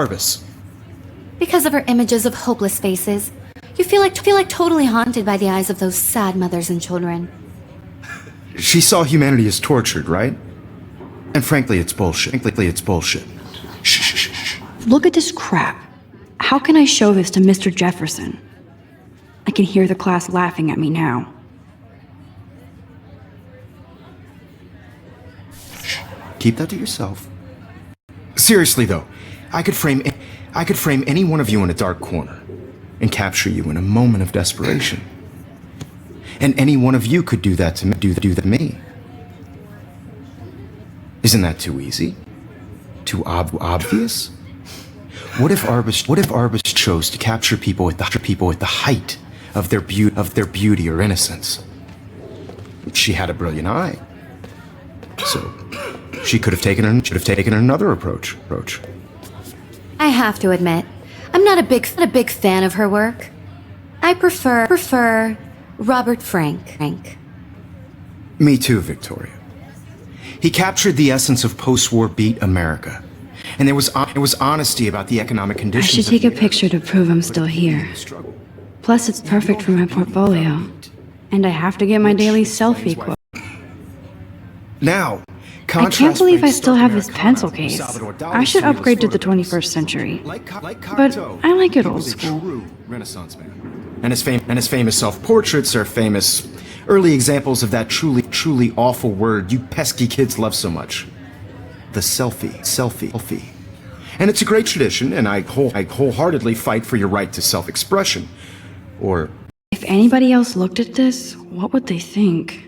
Arbus. Because of her images of hopeless faces, you feel like totally haunted by the eyes of those sad mothers and children. She saw humanity as tortured, right? And frankly, it's bullshit. Shh. Look at this crap. How can I show this to Mr. Jefferson? I can hear the class laughing at me now. Keep that to yourself. Seriously though, I could frame any one of you in a dark corner and capture you in a moment of desperation. And any one of you could do that to me. Isn't that too easy? Too obvious? What if Arbus chose to capture people at the height of their beauty or innocence? She had a brilliant eye, so she could have taken another approach. I have to admit, I'm not a big fan of her work. I prefer Robert Frank. Me too, Victoria. He captured the essence of post-war beat America. And there was honesty about the economic I conditions. should take a picture to prove I'm still here. Plus, it's perfect for my portfolio. And I have to get my daily selfie quote. Now, I can't believe I still have this pencil case. I should upgrade to the 21st century. But I like it old school. Renaissance man. And his famous self-portraits are famous early examples of that truly awful word you pesky kids love so much. The selfie. And it's a great tradition, and I wholeheartedly fight for your right to self-expression. Or... If anybody else looked at this, what would they think?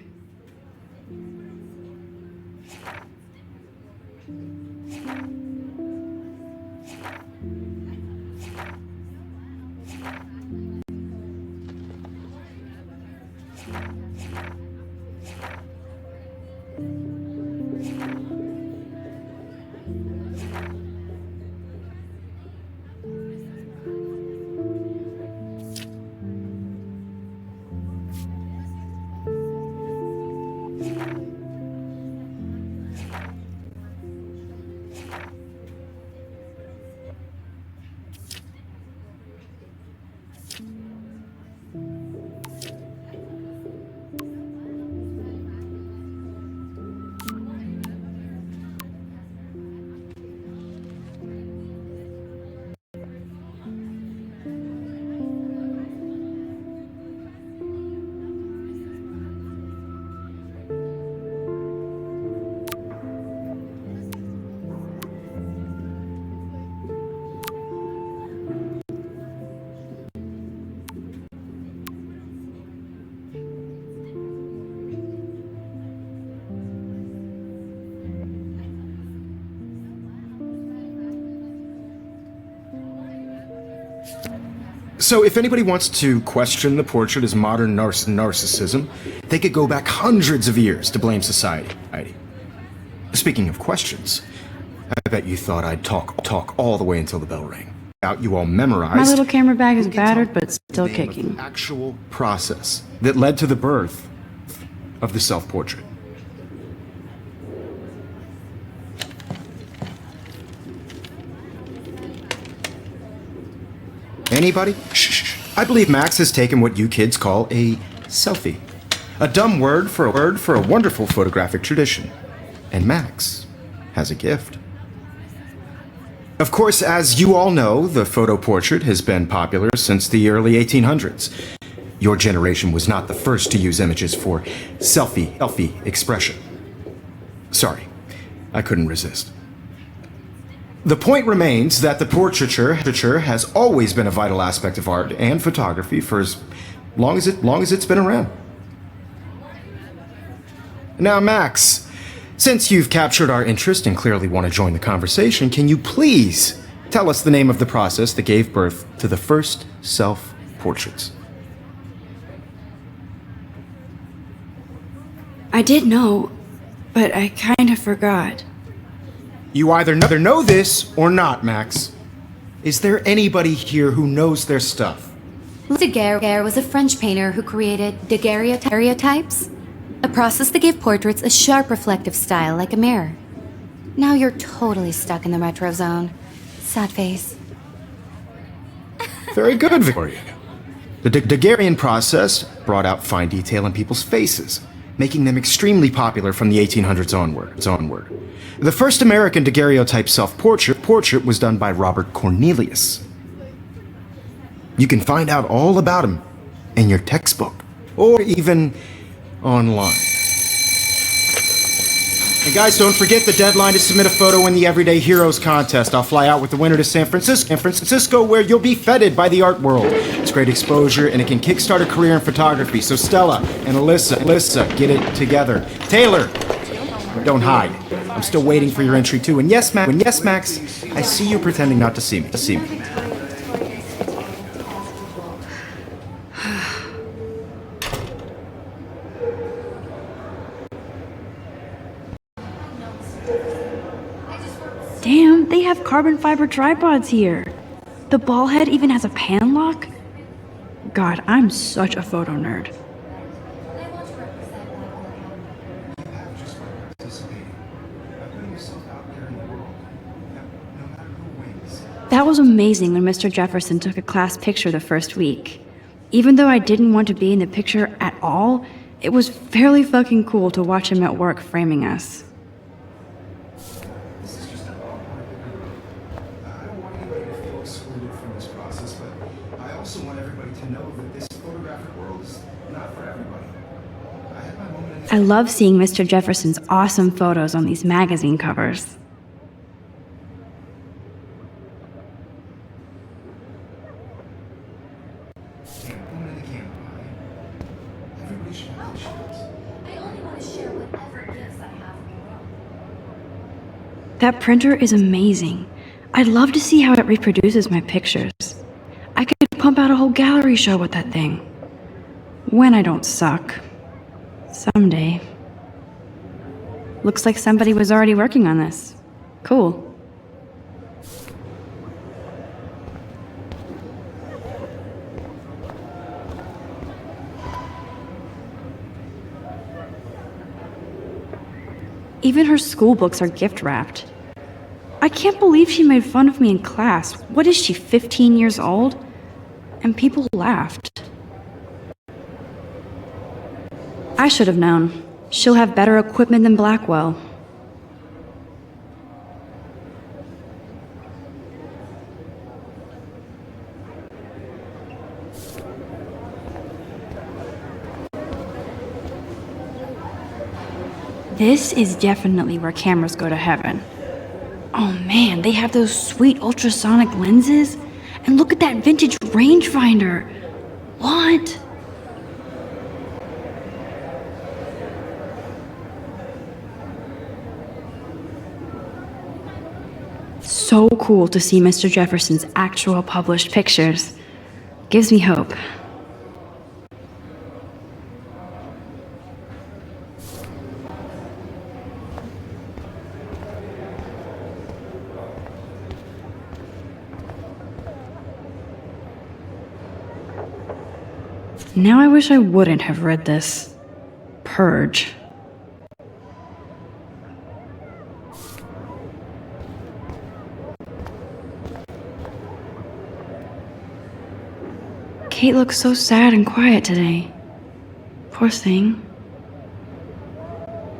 So if anybody wants to question the portrait as modern narcissism, they could go back hundreds of years to blame society. Speaking of questions, I bet you thought I'd talk all the way until the bell rang. Out you all memorized. My little camera bag is battered, but still kicking. The actual process that led to the birth of the self-portrait. Anybody? Shh. I believe Max has taken what you kids call a selfie. A dumb word for a wonderful photographic tradition. And Max has a gift. Of course, as you all know, the photo portrait has been popular since the early 1800s. Your generation was not the first to use images for selfie expression. Sorry, I couldn't resist. The point remains that the portraiture has always been a vital aspect of art and photography for as long as it's been around. Now, Max, since you've captured our interest and clearly want to join the conversation, can you please tell us the name of the process that gave birth to the first self-portraits? I did know, but I kind of forgot. You either know this or not, Max. Is there anybody here who knows their stuff? Daguerre was a French painter who created daguerreotypes, a process that gave portraits a sharp reflective style like a mirror. Now you're totally stuck in the retro zone. Sad face. Very good, Victoria. The daguerrean process brought out fine detail in people's faces, making them extremely popular from the 1800s onward. The first American daguerreotype self-portrait was done by Robert Cornelius. You can find out all about him in your textbook, or even online. And guys, don't forget the deadline to submit a photo in the Everyday Heroes contest. I'll fly out with the winner to San Francisco, where you'll be feted by the art world. It's great exposure, and it can kickstart a career in photography. So Stella and Alyssa, get it together. Taylor, don't hide. I'm still waiting for your entry too. And yes, Max, I see you pretending not to see me. Damn, they have carbon fiber tripods here. The ball head even has a pan lock? God, I'm such a photo nerd. That was amazing when Mr. Jefferson took a class picture the first week. Even though I didn't want to be in the picture at all, it was fairly fucking cool to watch him at work framing us. I love seeing Mr. Jefferson's awesome photos on these magazine covers. That printer is amazing. I'd love to see how it reproduces my pictures. I could pump out a whole gallery show with that thing. When I don't suck. Someday. Looks like somebody was already working on this. Cool. Even her school books are gift wrapped. I can't believe she made fun of me in class. What is she, 15 years old? And people laughed. I should have known. She'll have better equipment than Blackwell. This is definitely where cameras go to heaven. Oh man, they have those sweet ultrasonic lenses. And look at that vintage rangefinder. What? So cool to see Mr. Jefferson's actual published pictures. Gives me hope. Now I wish I wouldn't have read this. Purge. Kate looks so sad and quiet today. Poor thing.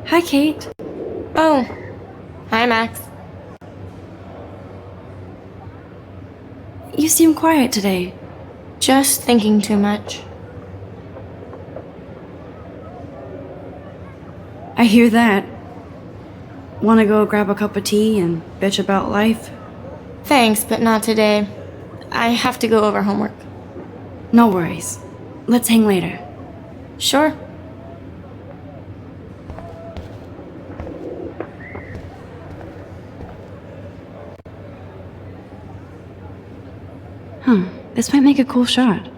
Hi, Kate. Oh. Hi, Max. You seem quiet today. Just thinking too much. I hear that. Wanna go grab a cup of tea and bitch about life? Thanks, but not today. I have to go over homework. No worries. Let's hang later. Sure. This might make a cool shot.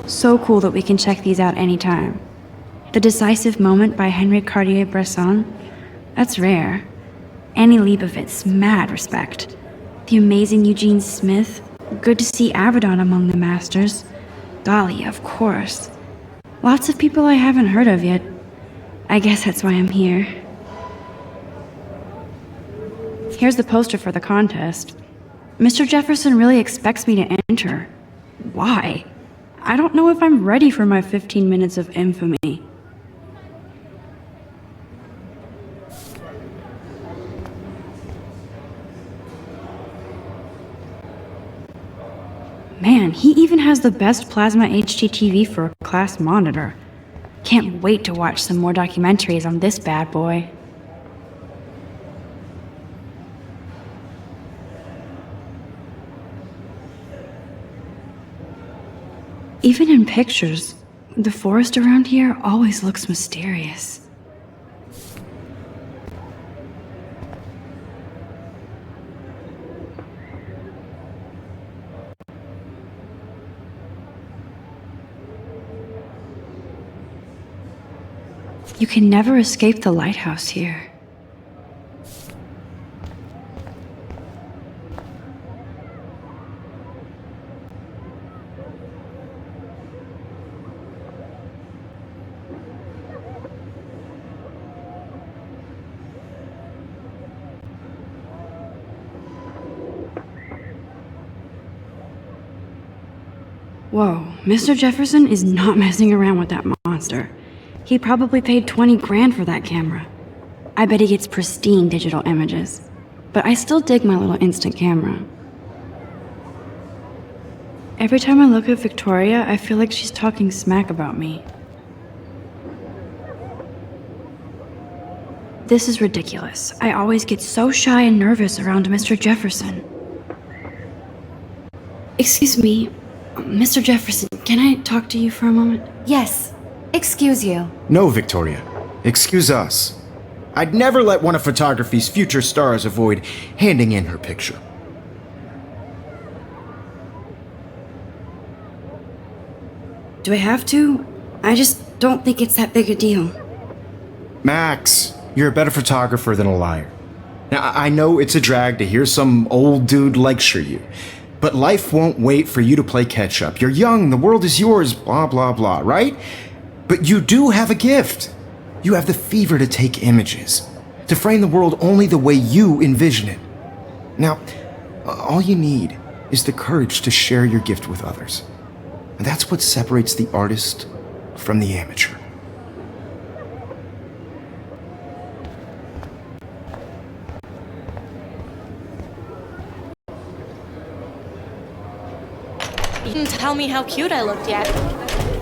So cool that we can check these out anytime. The Decisive Moment by Henry Cartier-Bresson? That's rare. Annie Leibovitz, mad respect. The amazing Eugene Smith? Good to see Avedon among the masters. Dahlia, of course. Lots of people I haven't heard of yet. I guess that's why I'm here. Here's the poster for the contest. Mr. Jefferson really expects me to enter. Why? I don't know if I'm ready for my 15 minutes of infamy. Man, he even has the best plasma HDTV for a class monitor. Can't wait to watch some more documentaries on this bad boy. Even in pictures, the forest around here always looks mysterious. You can never escape the lighthouse here. Whoa, Mr. Jefferson is not messing around with that monster. He probably paid 20 grand for that camera. I bet he gets pristine digital images. But I still dig my little instant camera. Every time I look at Victoria, I feel like she's talking smack about me. This is ridiculous. I always get so shy and nervous around Mr. Jefferson. Excuse me, Mr. Jefferson, can I talk to you for a moment? Yes. Excuse you. No, Victoria. Excuse us. I'd never let one of photography's future stars avoid handing in her picture. Do I have to? I just don't think it's that big a deal. Max, you're a better photographer than a liar. Now, I know it's a drag to hear some old dude lecture you, but life won't wait for you to play catch-up. You're young, the world is yours, blah, blah, blah, right? But you do have a gift. You have the fever to take images, to frame the world only the way you envision it. Now, all you need is the courage to share your gift with others. And that's what separates the artist from the amateur. You didn't tell me how cute I looked yet.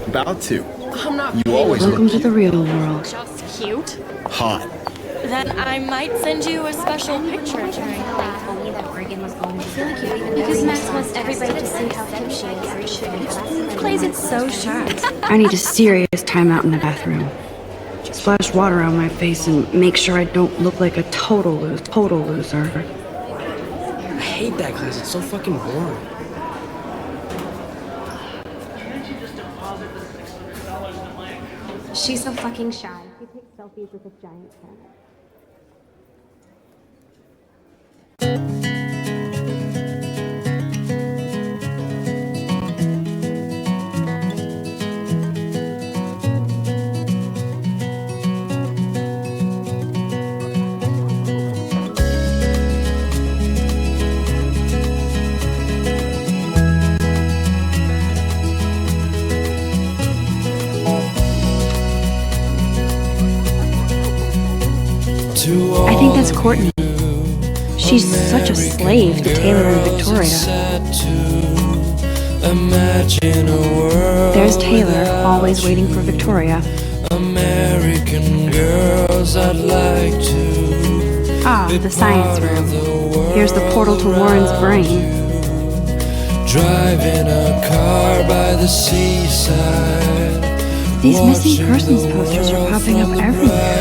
About to. I'm not You always Welcome look to the real world. just cute. hot. Then I might send you a special picture during class. Because Max wants everybody to see how cute she is. Plays it so shy. I need a serious timeout in the bathroom. Splash water on my face and make sure I don't look like a total loser. I hate that class. It's so fucking boring. She's so fucking shy. She takes selfies with a giant cat. I think that's Courtney. She's such a slave to Taylor and Victoria. There's Taylor, always waiting for Victoria. American girls, I'd like to. Ah, the science room. Here's the portal to Warren's brain. Driving a car by the seaside. These missing persons posters are popping up everywhere.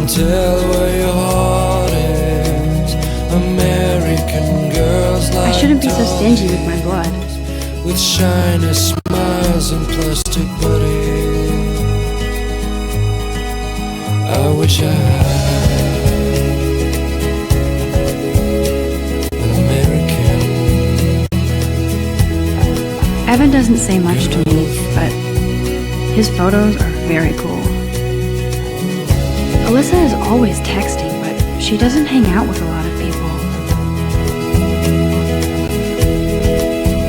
can tell where your heart is. American girls like I shouldn't be so stingy with my blood. with shiny smiles and plastic bodies. I wish I had an American. Evan doesn't say much to me, but his photos are very cool. Alyssa is always texting, but she doesn't hang out with a lot of people.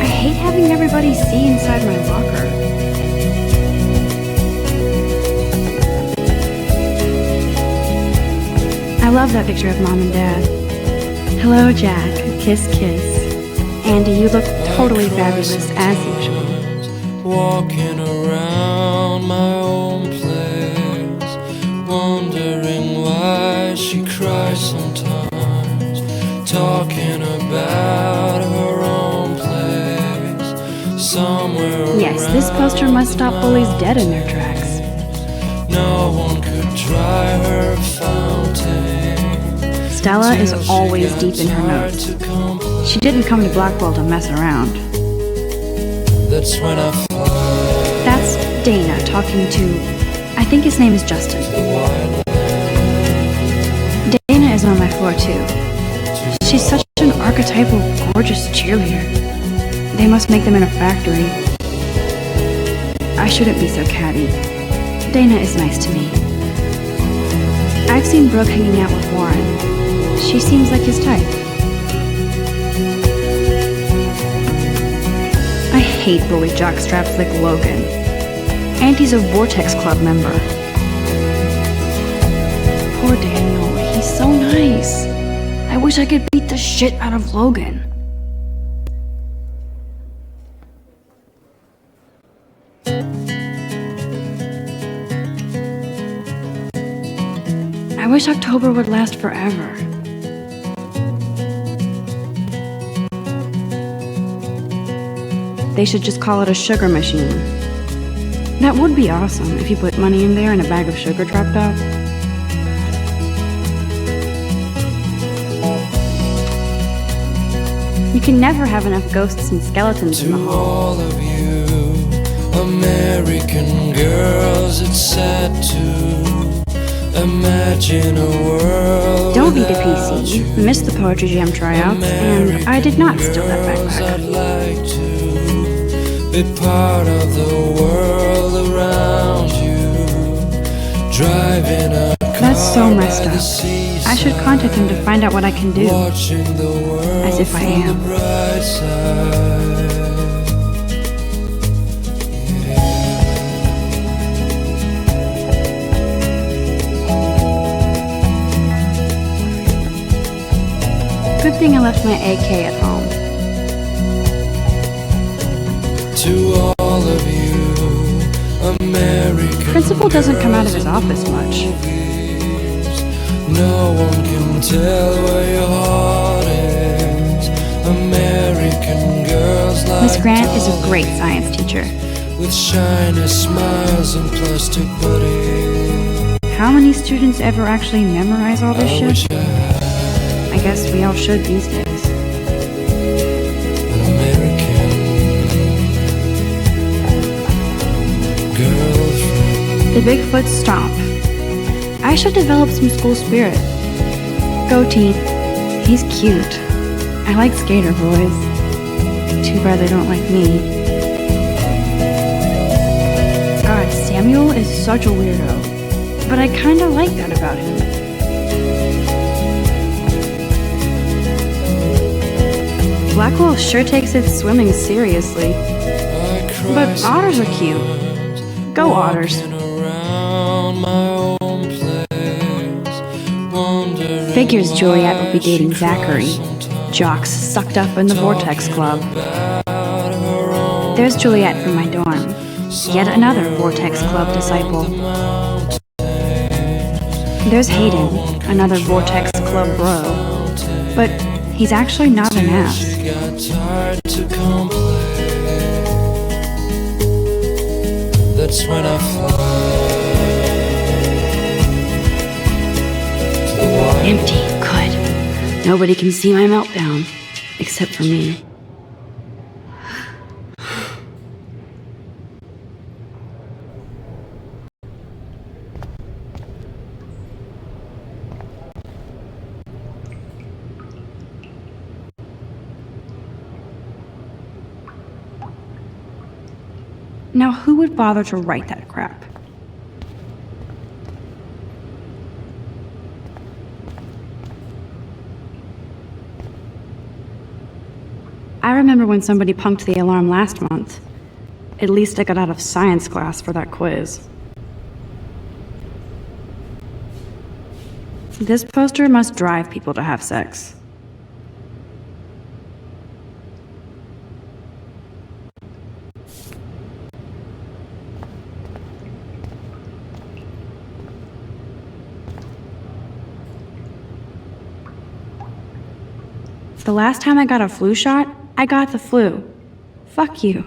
I hate having everybody see inside my locker. I love that picture of Mom and Dad. Hello, Jack. Kiss, kiss. Andy, you look totally fabulous, as usual. Walking around my own place, wondering why she cries sometimes, talking about her own place, somewhere Yes, this poster must stop bullies dead in their tracks. no one could dry her fountain. Stella is always deep in her notes. She didn't come to Blackwell to mess around. That's when I fly That's Dana talking to, I think his name is Justin. Dana is on my floor too. She's such an archetypal, gorgeous cheerleader. They must make them in a factory. I shouldn't be so catty. Dana is nice to me. I've seen Brooke hanging out with Warren. She seems like his type. I hate bully jockstraps like Logan. And he's a Vortex Club member. Poor Daniel, he's so nice. I wish I could beat the shit out of Logan. I wish October would last forever. They should just call it a sugar machine. That would be awesome if you put money in there and a bag of sugar dropped out. You can never have enough ghosts and skeletons in the to hall. all of you American girls. It's sad to imagine a world Don't be the without PC. you. Missed the Poetry Jam tryouts, and I did not steal that Girls, I'd backpack. like to be part of the world around you. Driving a car That's so messed by the up. seaside, I should contact him to find out what I can do. watching the world As if I from am. the bright side. Good thing I left my AK at home. To all of you American Principal doesn't come out of his office much. movies, no one can tell where your heart is. American girls like Miss Grant is a great science teacher. with shiny smiles and plastic bodies. How many students ever actually memorize all this I shit? wish I had I guess we all should these days. an American girlfriend. The Bigfoot Stomp. I should develop some school spirit. Go team. He's cute. I like skater boys. Too bad they don't like me. God, Samuel is such a weirdo. But I kinda like that about him. Blackwell sure takes its swimming seriously. I cry But otters are cute. Go otters. walking around my own place, wondering Figures Juliet will be why she dating cries Zachary. sometimes, Jocks sucked up in the Vortex Club. about her own There's Juliet from my dorm. Yet another Vortex Club disciple. mountain. There's Hayden, another Vortex Club bro. But he's actually not an ass. She got tired to complain. That's when I fly Empty. Good. Nobody can see my meltdown. Except for me. Now, who would bother to write that crap? I remember when somebody punked the alarm last month. At least I got out of science class for that quiz. This poster must drive people to have sex. The last time I got a flu shot, I got the flu. Fuck you.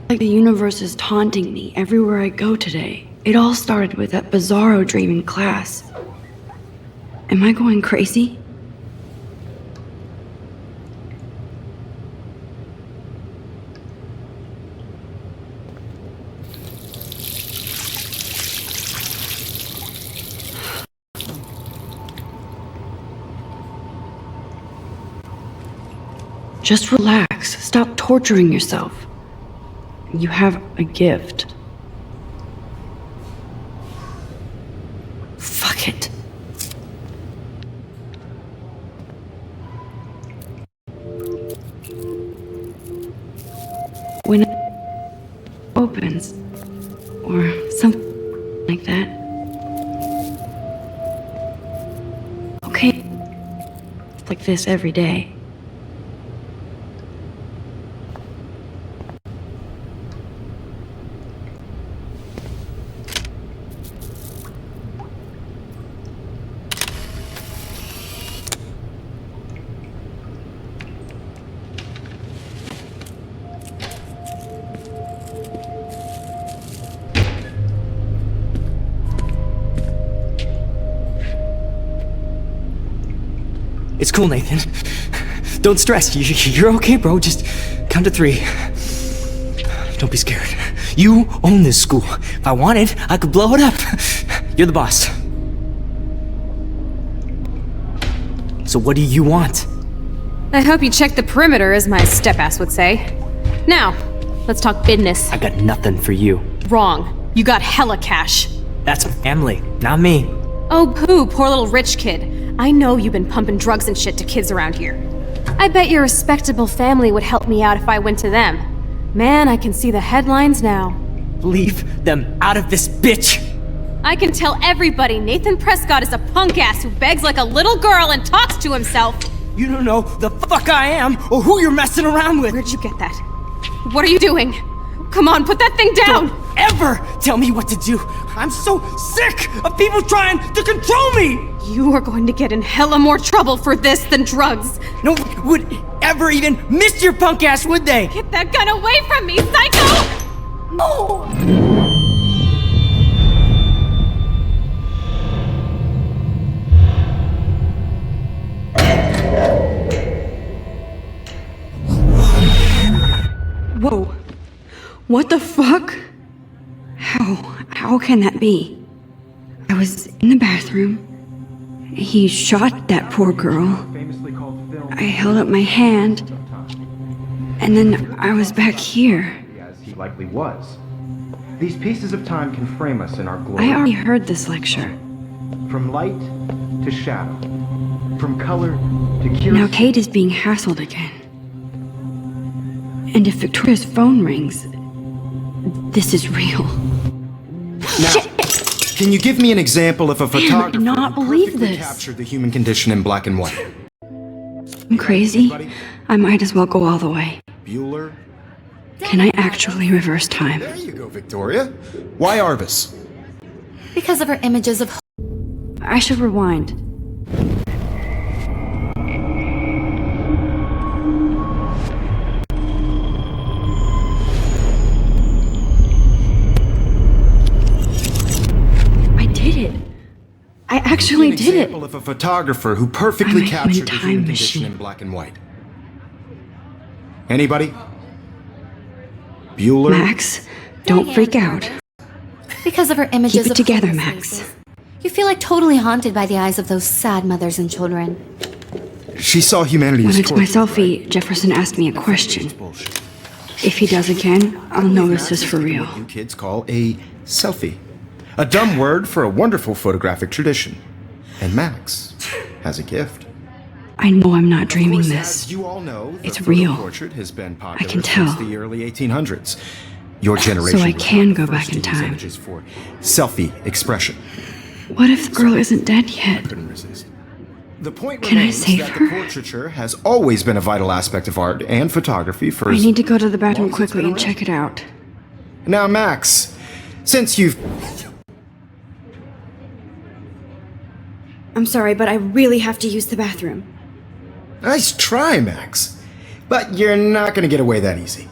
Like the universe is taunting me everywhere I go today. It all started with that bizarro dream in class. Am I going crazy? Just relax. Stop torturing yourself. You have a gift. Fuck it. When it opens, or something like that. Okay. It's like this every day. It's cool, Nathan. Don't stress. You're okay, bro. Just count to 3. Don't be scared. You own this school. If I wanted, I could blow it up. You're the boss. So what do you want? I hope you checked the perimeter, as my step-ass would say. Now, let's talk business. I got nothing for you. Wrong. You got hella cash. That's my family, not me. Oh, poo, poor little rich kid. I know you've been pumping drugs and shit to kids around here. I bet your respectable family would help me out if I went to them. Man, I can see the headlines now. Leave them out of this bitch! I can tell everybody Nathan Prescott is a punk ass who begs like a little girl and talks to himself. You don't know the fuck I am or who you're messing around with. Where'd you get that? What are you doing? Come on, put that thing down! Don't ever tell me what to do! I'm so sick of people trying to control me! You are going to get in hella more trouble for this than drugs. No one would ever even miss your punk ass, would they? Get that gun away from me, psycho! No! Whoa. What the fuck? How can that be? I was in the bathroom. He shot that poor girl. I held up my hand. And then I was back here. As he likely was. These pieces of time can frame us in our glory. I already heard this lecture. From light to shadow. From color to curiosity. Now Kate is being hassled again. And if Victoria's phone rings, this is real. Now, can you give me an example of a photographer I cannot who believe perfectly this. captured the human condition in black and white? I'm crazy. I might as well go all the way. Bueller? Can I actually reverse time? There you go, Victoria. Why Arvis? Because of her images of I should rewind. actually did it. Example of a photographer who perfectly I'm a captured human the time human condition machine. in black and white. Anybody? Bueller? Max, don't freak out. Because of her images Keep it of together, homeless Max. faces. You feel like totally haunted by the eyes of those sad mothers and children. She saw humanity When as it's my torture, selfie, right? Jefferson asked me a question. It's bullshit. If he does again, I'll know this is for real. What you kids call a selfie. A dumb word for a wonderful photographic tradition. And Max has a gift. I know I'm not dreaming Of course, this. as you all know, the It's photo real. portrait has been popular can since tell. the early 1800s. Your generation I was can not go the back first in to use time. images for selfie expression. What if the girl isn't dead yet? Couldn't resist. The point Can I remains save that her? the portraiture has always been a vital aspect of art and photography for I as need to go to the long bathroom as it's quickly been and check it out. Now, Max, since you've I'm sorry, but I really have to use the bathroom. Nice try, Max. But you're not going to get away that easy.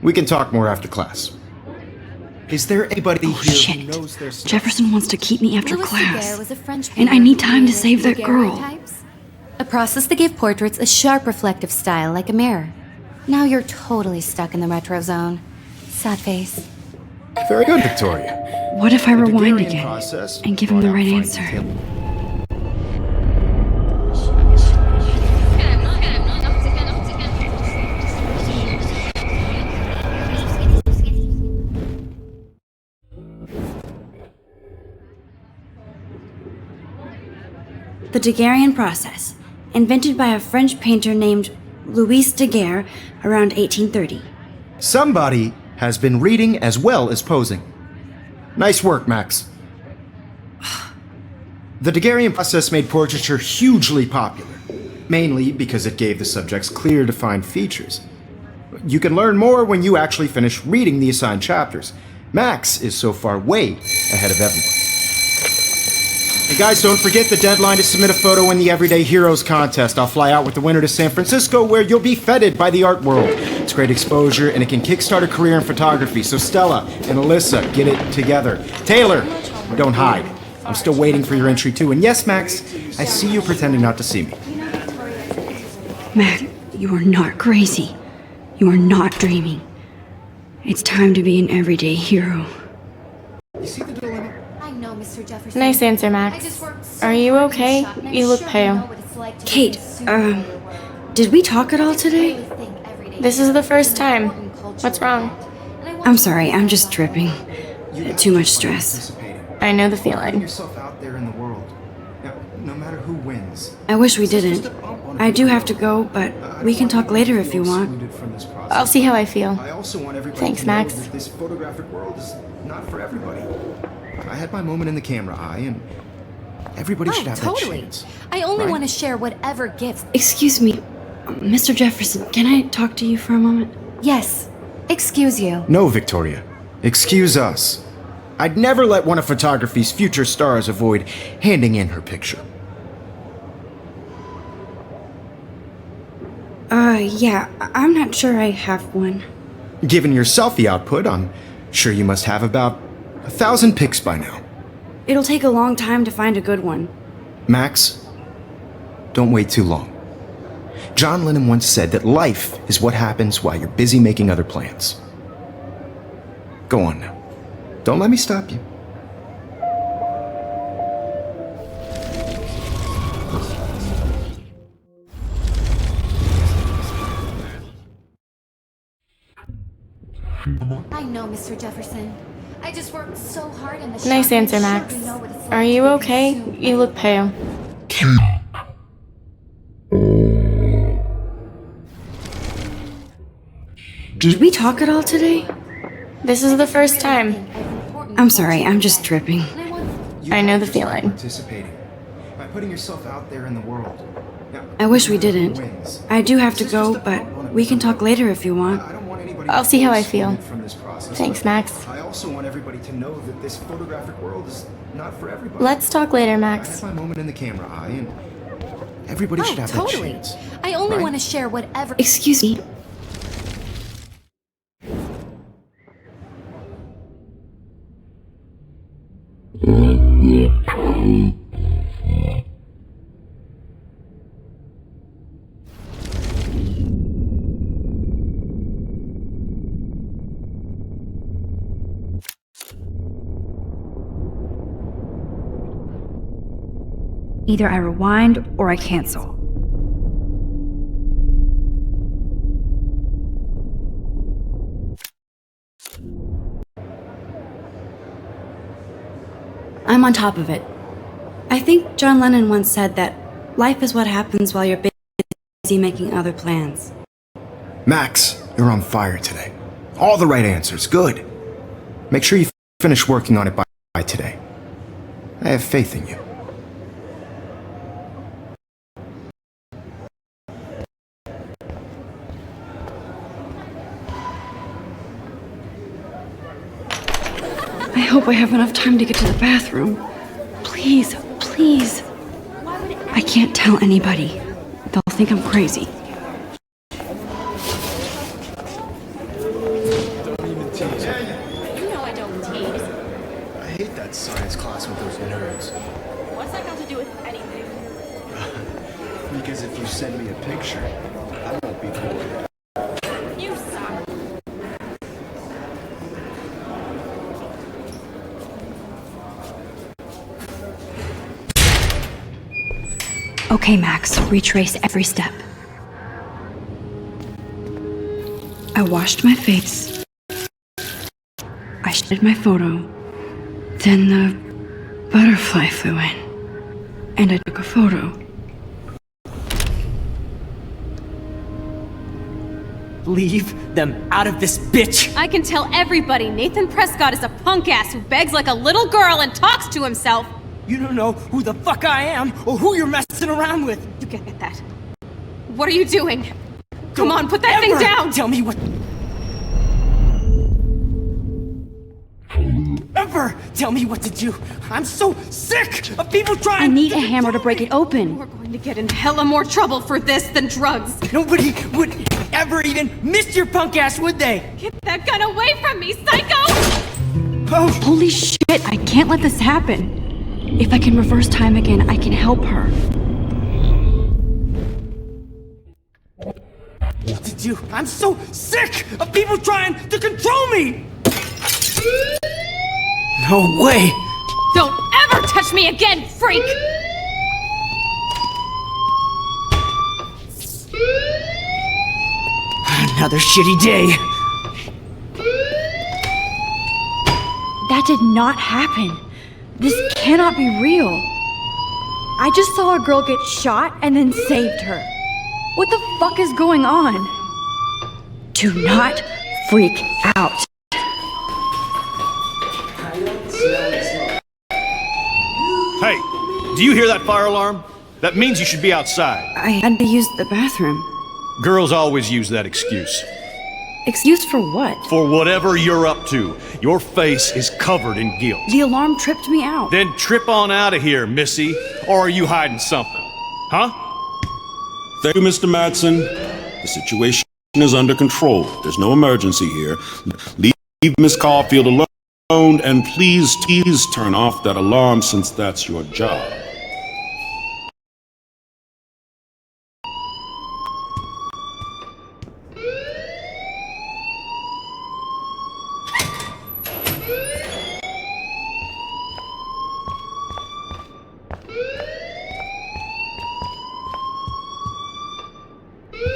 We can talk more after class. Is there anybody Oh, here shit. who knows their stuff? Jefferson wants to keep me after Louis class. Daguerre was a French And I painter need time to who save that Daguerrean girl. types. A process that gave portraits a sharp reflective style like a mirror. Now you're totally stuck in the retro zone. Sad face. Very good, Victoria. What if I The rewind Daguerrean again process and give him the brought out right fine answer? detail. The Daguerrean process, invented by a French painter named Louis Daguerre around 1830. Somebody has been reading as well as posing. Nice work, Max. The Daguerrean process made portraiture hugely popular, mainly because it gave the subjects clear, defined features. You can learn more when you actually finish reading the assigned chapters. Max is so far way ahead of everyone. Hey guys, don't forget the deadline to submit a photo in the Everyday Heroes contest. I'll fly out with the winner to San Francisco, where you'll be feted by the art world. It's great exposure, and it can kickstart a career in photography. So Stella and Alyssa, get it together. Taylor, don't hide. I'm still waiting for your entry too. And yes, Max, I see you pretending not to see me. Mac, you are not crazy. You are not dreaming. It's time to be an everyday hero. You see the dilemma? I know, Mr. Jefferson. Nice answer, Max. Are you okay? You look pale. Kate, did we talk at all today? This is the first time. What's wrong? I'm sorry, I'm just tripping. Too much stress. I know the Putting feeling. yourself out there in the world. Now, no matter who wins. I wish we didn't. I do have to go, but we can talk later if you want. I'll see how I feel. I also want everybody Thanks, to know Max. that this photographic world is not for everybody. I had my moment in the camera eye, and everybody should have that totally. chance. I only right? want to share whatever gifts. Excuse me, Mr. Jefferson, can I talk to you for a moment? Yes. Excuse you. No, Victoria. Excuse us. I'd never let one of photography's future stars avoid handing in her picture. Yeah, I'm not sure I have one. Given your selfie output, I'm sure you must have about 1,000 pics by now. It'll take a long time to find a good one. Max, don't wait too long. John Lennon once said that life is what happens while you're busy making other plans. Go on now. Don't let me stop you. I know, Mr. Jefferson. I just worked so hard in the shop. Nice answer, I'm Max. sure you know what it's like Are to you be okay? consumed You by look pale. Did we talk at all today? This is the first time. I'm sorry, I'm just tripping. You I know the just by feeling. Participating by putting yourself out there in the world. Now, I wish we no matter who didn't. wins, I do have to this is go, just a but bump on a we can big road. talk later if you want. I don't want anybody I'll to see how I excluded feel. from this process, Thanks, but Max. I also want everybody to know that this photographic world is not for everybody. Let's talk later, I Max. had my moment in the camera eye, and everybody should have totally. that chance. I only right? want to share whatever. Excuse me. Either I rewind or I cancel. I'm on top of it. I think John Lennon once said that life is what happens while you're busy making other plans. Max, you're on fire today. All the right answers. Good. Make sure you finish working on it by today. I have faith in you. I hope I have enough time to get to the bathroom. Please, please. I can't tell anybody. They'll think I'm crazy. Don't even tease me. You know I don't tease. I hate that science class with those nerds. What's that got to do with anything? Because if you send me a picture, I won't be bored. You suck. Okay, Max, retrace every step. I washed my face. I shredded my photo. Then the butterfly flew in. And I took a photo. Leave them out of this bitch! I can tell everybody Nathan Prescott is a punk ass who begs like a little girl and talks to himself. You don't know who the fuck I am or who you're messing around with. You get that? What are you doing? Come on, put that thing down! Tell me what... Ever tell me what to do. I'm so sick of people trying... I need a hammer to break it open. We're going to get in hella more trouble for this than drugs. Nobody would ever even miss your punk ass, would they? Get that gun away from me, psycho! Oh, Holy shit, I can't let this happen. If I can reverse time again, I can help her. what to do? I'm so sick of people trying to control me! No way! Don't ever touch me again, freak! Another shitty day. That did not happen. This cannot be real. I just saw a girl get shot and then saved her. What the fuck is going on? Do not freak out. Hey, do you hear that fire alarm? That means you should be outside. I had to use the bathroom. Girls always use that excuse. Excuse for what? For whatever you're up to, your face is covered in guilt. The alarm tripped me out. Then trip on out of here, Missy. Or are you hiding something? Huh? Thank you, Mr. Madsen. The situation is under control. There's no emergency here. Leave Miss Caulfield alone, and please turn off that alarm since that's your job.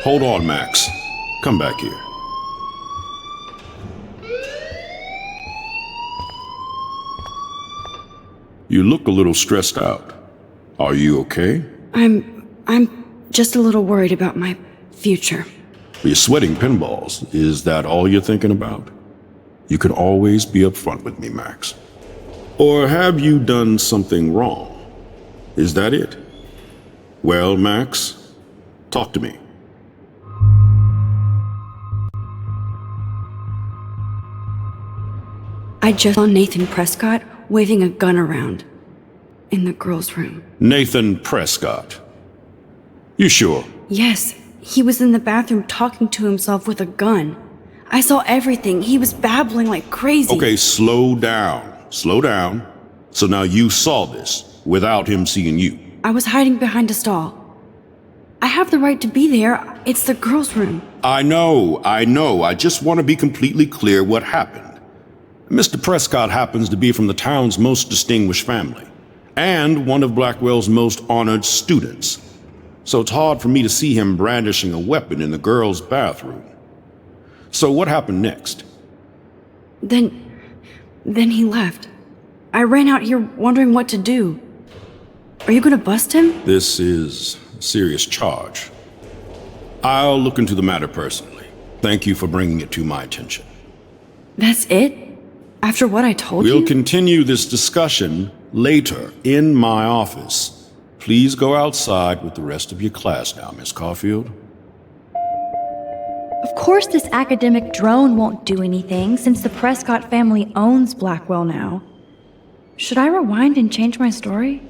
Hold on, Max. Come back here. You look a little stressed out. Are you okay? I'm just a little worried about my future. You're sweating pinballs. Is that all you're thinking about? You can always be upfront with me, Max. Or have you done something wrong? Is that it? Well, Max, talk to me. I just saw Nathan Prescott waving a gun around in the girls' room. Nathan Prescott. You sure? Yes, he was in the bathroom talking to himself with a gun. I saw everything. He was babbling like crazy. Okay, slow down. Slow down. So now you saw this without him seeing you. I was hiding behind a stall. I have the right to be there. It's the girls' room. I know. I just want to be completely clear what happened. Mr. Prescott happens to be from the town's most distinguished family. and one of Blackwell's most honored students. So it's hard for me to see him brandishing a weapon in the girls' bathroom. So what happened next? Then he left. I ran out here wondering what to do. Are you gonna bust him? This is a serious charge. I'll look into the matter personally. Thank you for bringing it to my attention. That's it? After what I told you? We'll continue this discussion later in my office. Please go outside with the rest of your class now, Miss Caulfield. Of course this academic drone won't do anything since the Prescott family owns Blackwell now. Should I rewind and change my story?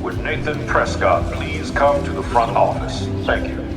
Would Nathan Prescott please come to the front office? Thank you.